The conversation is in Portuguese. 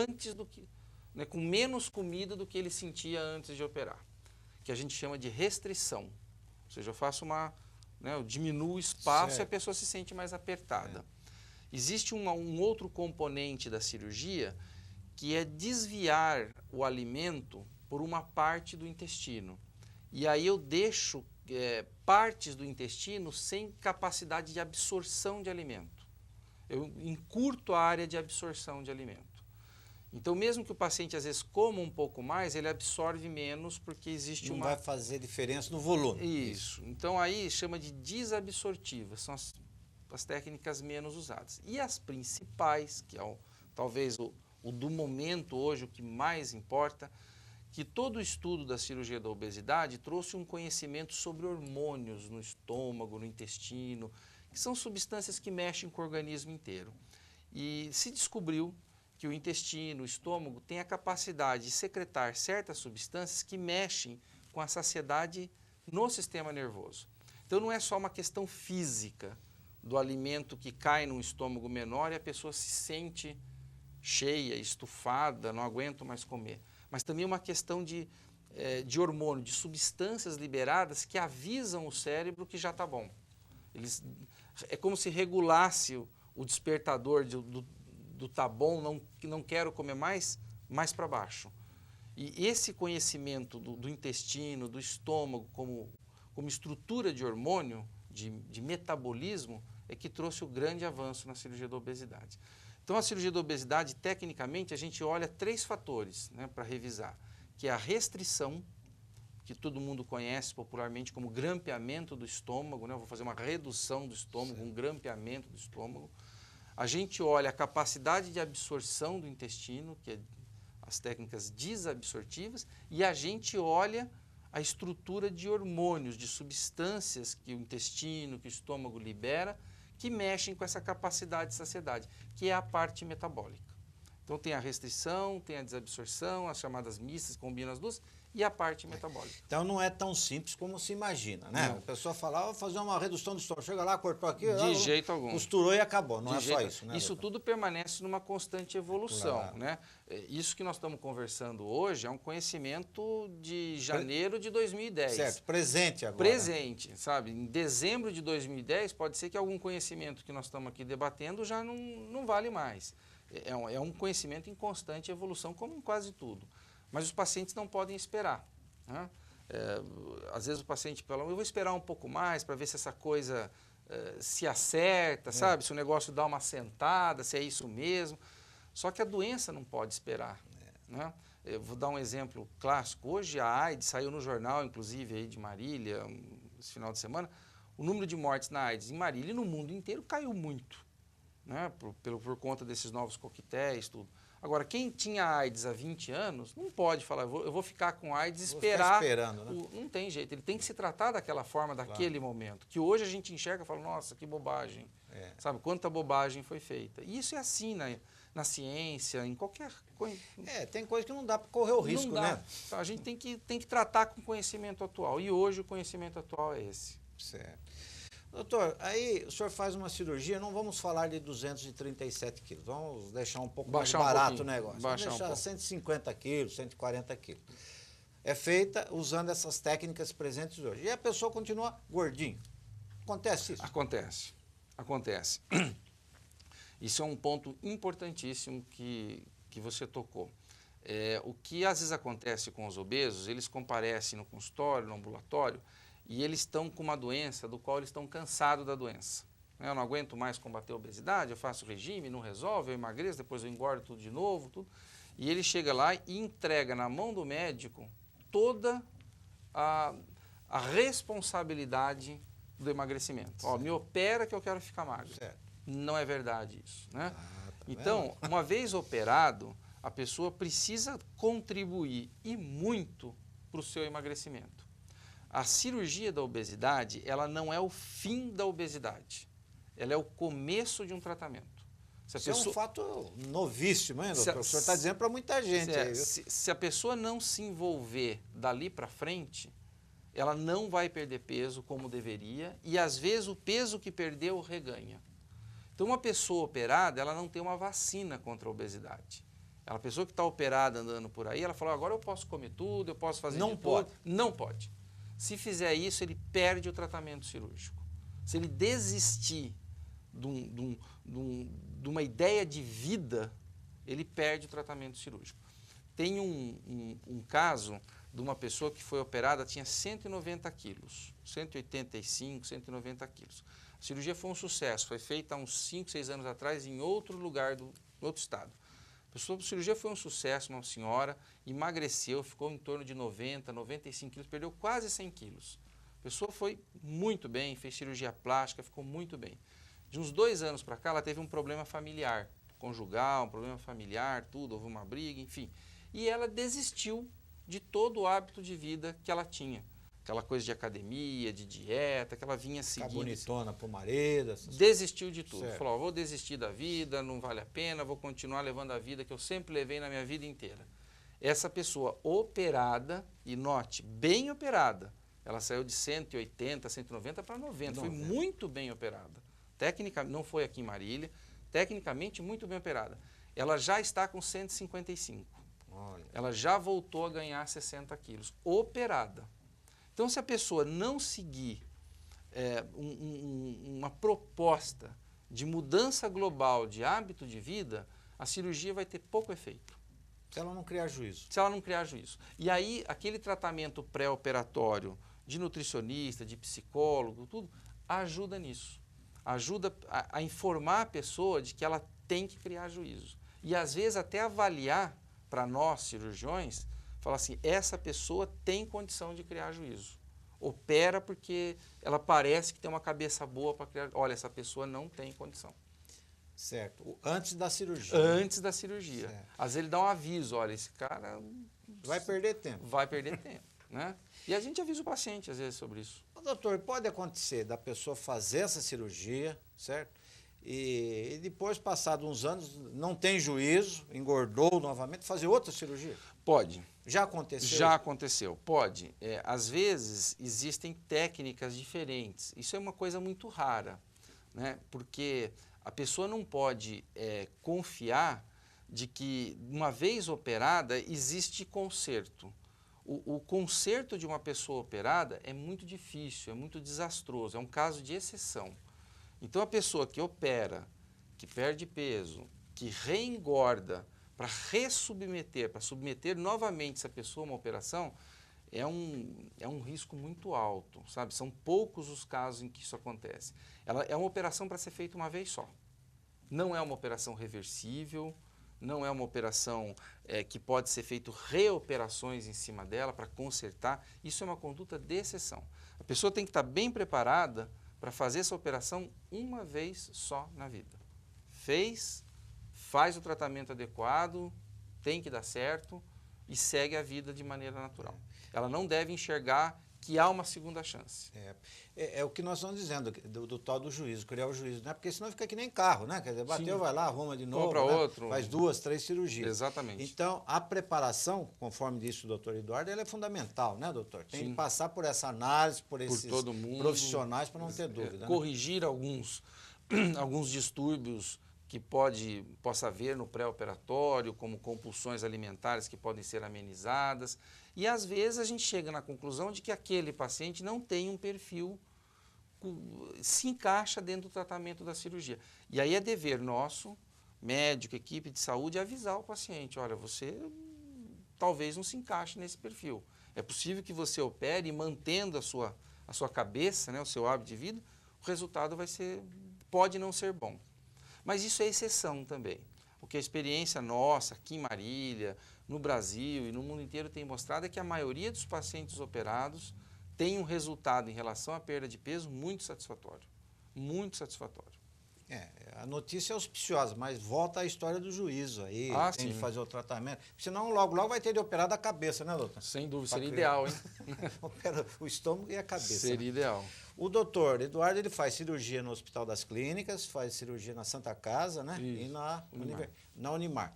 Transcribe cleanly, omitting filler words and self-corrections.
antes do que, né, com menos comida do que ele sentia antes de operar, que a gente chama de restrição. Ou seja, eu faço né, eu diminuo o espaço e a pessoa se sente mais apertada. Existe um outro componente da cirurgia que é desviar o alimento por uma parte do intestino. E aí eu deixo partes do intestino sem capacidade de absorção de alimento. Eu encurto a área de absorção de alimento. Então, mesmo que o paciente às vezes coma um pouco mais, ele absorve menos porque existe Não vai fazer diferença no volume. Isso. Então, aí chama de desabsortivas, são as técnicas menos usadas. E as principais, que é talvez o do momento hoje, o que mais importa, que todo o estudo da cirurgia da obesidade trouxe um conhecimento sobre hormônios no estômago, no intestino, que são substâncias que mexem com o organismo inteiro. E se descobriu que o intestino, o estômago, tem a capacidade de secretar certas substâncias que mexem com a saciedade no sistema nervoso. Então não é só uma questão física do alimento que cai num estômago menor e a pessoa se sente cheia, estufada, não aguento mais comer. Mas também uma questão de hormônio, de substâncias liberadas que avisam o cérebro que já está bom. É como se regulasse o despertador do tá bom, não quero comer mais para baixo. E esse conhecimento do intestino, do estômago, como estrutura de hormônio, de metabolismo, é que trouxe o grande avanço na cirurgia da obesidade. Então, a cirurgia da obesidade, tecnicamente, a gente olha 3 fatores, né, para revisar, que é a restrição, que todo mundo conhece popularmente como grampeamento do estômago, né? Eu vou fazer uma redução do estômago, um grampeamento do estômago. A gente olha a capacidade de absorção do intestino, que é as técnicas desabsortivas, e a gente olha a estrutura de hormônios, de substâncias que o intestino, que o estômago libera, que mexem com essa capacidade de saciedade, que é a parte metabólica. Então tem a restrição, tem a desabsorção, as chamadas mistas, combinam as duas, e a parte metabólica. Então não é tão simples como se imagina, né? Não. A pessoa fala, vou fazer uma redução do estômago, chega lá, cortou aqui, De jeito algum. Costurou e acabou, não é só isso, né? Isso tudo permanece numa constante evolução, Claro. né? Isso que nós estamos conversando hoje é um conhecimento de janeiro de 2010. Certo, presente agora. Presente, sabe? Em dezembro de 2010 pode ser que algum conhecimento que nós estamos aqui debatendo já não vale mais. É um conhecimento em constante evolução, como em quase tudo. Mas os pacientes não podem esperar, né? Às vezes o paciente fala, eu vou esperar um pouco mais para ver se essa coisa se acerta, sabe? Se o negócio dá uma sentada, se é isso mesmo. Só que a doença não pode esperar, né? Eu vou dar um exemplo clássico. Hoje a AIDS saiu no jornal, inclusive, aí de Marília, esse final de semana. O número de mortes na AIDS em Marília e no mundo inteiro caiu muito, né? Por conta desses novos coquetéis, tudo. Agora, quem tinha AIDS há 20 anos, não pode falar, eu vou ficar com AIDS e esperar. Esperando, né? Não tem jeito, ele tem que se tratar daquela forma, daquele momento. Que hoje a gente enxerga e fala, nossa, que bobagem. Sabe, quanta bobagem foi feita. E isso é assim na ciência, em qualquer coisa. Tem coisa que não dá para correr o risco, não dá. né? Então, a gente tem que tratar com o conhecimento atual. E hoje o conhecimento atual é esse. Certo. Doutor, aí o senhor faz uma cirurgia, não vamos falar de 237 quilos, vamos deixar um pouco mais barato o negócio. Vamos deixar 150 quilos, 140 quilos. É feita usando essas técnicas presentes hoje. E a pessoa continua gordinho. Acontece isso? Acontece. Isso é um ponto importantíssimo que você tocou. O que às vezes acontece com os obesos, eles comparecem no consultório, no ambulatório, e eles estão com uma doença do qual eles estão cansados da doença. Eu não aguento mais combater a obesidade, eu faço regime, não resolve, eu emagreço, depois eu engordo tudo de novo, tudo. E ele chega lá e entrega na mão do médico toda a responsabilidade do emagrecimento. Ó, me opera que eu quero ficar magro. Certo. Não é verdade isso, né? Tá então, uma vez operado, a pessoa precisa contribuir e muito para o seu emagrecimento. A cirurgia da obesidade, ela não é o fim da obesidade. Ela é o começo de um tratamento. Isso é um fato novíssimo, hein, doutor? O senhor está dizendo para muita gente. Se a pessoa não se envolver dali para frente, ela não vai perder peso como deveria e, às vezes, o peso que perdeu reganha. Então, uma pessoa operada, ela não tem uma vacina contra a obesidade. A pessoa que está operada andando por aí, ela falou, agora eu posso comer tudo, eu posso fazer Não pode. tudo. Não pode. Se fizer isso, ele perde o tratamento cirúrgico. Se ele desistir de uma ideia de vida, ele perde o tratamento cirúrgico. Tem um caso de uma pessoa que foi operada, tinha 190 quilos, 185, 190 quilos. A cirurgia foi um sucesso, foi feita há uns 5, 6 anos atrás em outro lugar, outro estado. A cirurgia foi um sucesso, uma senhora emagreceu, ficou em torno de 90, 95 quilos, perdeu quase 100 quilos. A pessoa foi muito bem, fez cirurgia plástica, ficou muito bem. De uns 2 anos para cá, ela teve um problema familiar, conjugal, um problema familiar, tudo, houve uma briga, enfim. E ela desistiu de todo o hábito de vida que ela tinha. Aquela coisa de academia, de dieta, que ela vinha seguindo. Ficar bonitona pro marido. Desistiu de tudo. Certo. Falou, vou desistir da vida, não vale a pena, vou continuar levando a vida que eu sempre levei na minha vida inteira. Essa pessoa operada, e note, bem operada, ela saiu de 180, 190 para 90, foi muito bem operada. Tecnicamente, não foi aqui em Marília, tecnicamente muito bem operada. Ela já está com 155. Olha. Ela já voltou a ganhar 60 quilos, operada. Então, se a pessoa não seguir uma proposta de mudança global de hábito de vida, a cirurgia vai ter pouco efeito. Se ela não criar juízo. Se ela não criar juízo. E aí, aquele tratamento pré-operatório de nutricionista, de psicólogo, tudo, ajuda nisso. Ajuda a informar a pessoa de que ela tem que criar juízo. E, às vezes, até avaliar, para nós, cirurgiões, falar assim, essa pessoa tem condição de criar juízo. Opera porque ela parece que tem uma cabeça boa para criar... Olha, essa pessoa não tem condição. Certo. Antes da cirurgia. Antes da cirurgia. Certo. Às vezes ele dá um aviso, olha, esse cara... Vai perder tempo. Vai perder tempo, né? E a gente avisa o paciente, às vezes, sobre isso. Doutor, pode acontecer da pessoa fazer essa cirurgia, certo? E depois, passados uns anos, não tem juízo, engordou novamente, fazer outra cirurgia? Pode. Já aconteceu? Já aconteceu, pode. Às vezes, existem técnicas diferentes. Isso é uma coisa muito rara, né? Porque a pessoa não pode confiar de que, uma vez operada, existe conserto. O conserto de uma pessoa operada é muito difícil, é muito desastroso, é um caso de exceção. Então, a pessoa que opera, que perde peso, que reengorda, para ressubmeter, para submeter novamente essa pessoa a uma operação, é um risco muito alto, sabe? São poucos os casos em que isso acontece. Ela é uma operação para ser feita uma vez só. Não é uma operação reversível, não é uma operação que pode ser feito reoperações em cima dela para consertar. Isso é uma conduta de exceção. A pessoa tem que estar bem preparada para fazer essa operação uma vez só na vida. Fez, faz o tratamento adequado, tem que dar certo e segue a vida de maneira natural. Ela não deve enxergar que há uma segunda chance. É o que nós estamos dizendo, do tal do juízo, criar o juízo, né? Porque senão fica que nem carro, né? Quer dizer, bateu, vai lá, arruma de novo, compra outro. Faz 2, 3 cirurgias. Exatamente. Então, a preparação, conforme disse o doutor Eduardo, ela é fundamental, né, doutor? Tem que passar por essa análise, por esses todo mundo, profissionais para não ter dúvida. Corrigir, né, alguns distúrbios que possa haver no pré-operatório, como compulsões alimentares que podem ser amenizadas. E, às vezes, a gente chega na conclusão de que aquele paciente não tem um perfil, se encaixa dentro do tratamento da cirurgia. E aí é dever nosso, médico, equipe de saúde, avisar o paciente, olha, você talvez não se encaixe nesse perfil. É possível que você opere e mantendo a sua cabeça, né, o seu hábito de vida, o resultado pode não ser bom. Mas isso é exceção também. O que a experiência nossa aqui em Marília, no Brasil e no mundo inteiro tem mostrado é que a maioria dos pacientes operados tem um resultado em relação à perda de peso muito satisfatório. Muito satisfatório. A notícia é auspiciosa, mas volta à história do juízo aí, tem sim. de fazer o tratamento. Senão, logo vai ter de operar da cabeça, né, doutor? Sem dúvida, seria ideal, hein? Opera o estômago e a cabeça. Seria ideal. O doutor Eduardo, ele faz cirurgia no Hospital das Clínicas, faz cirurgia na Santa Casa, né? Isso. E na Unimar.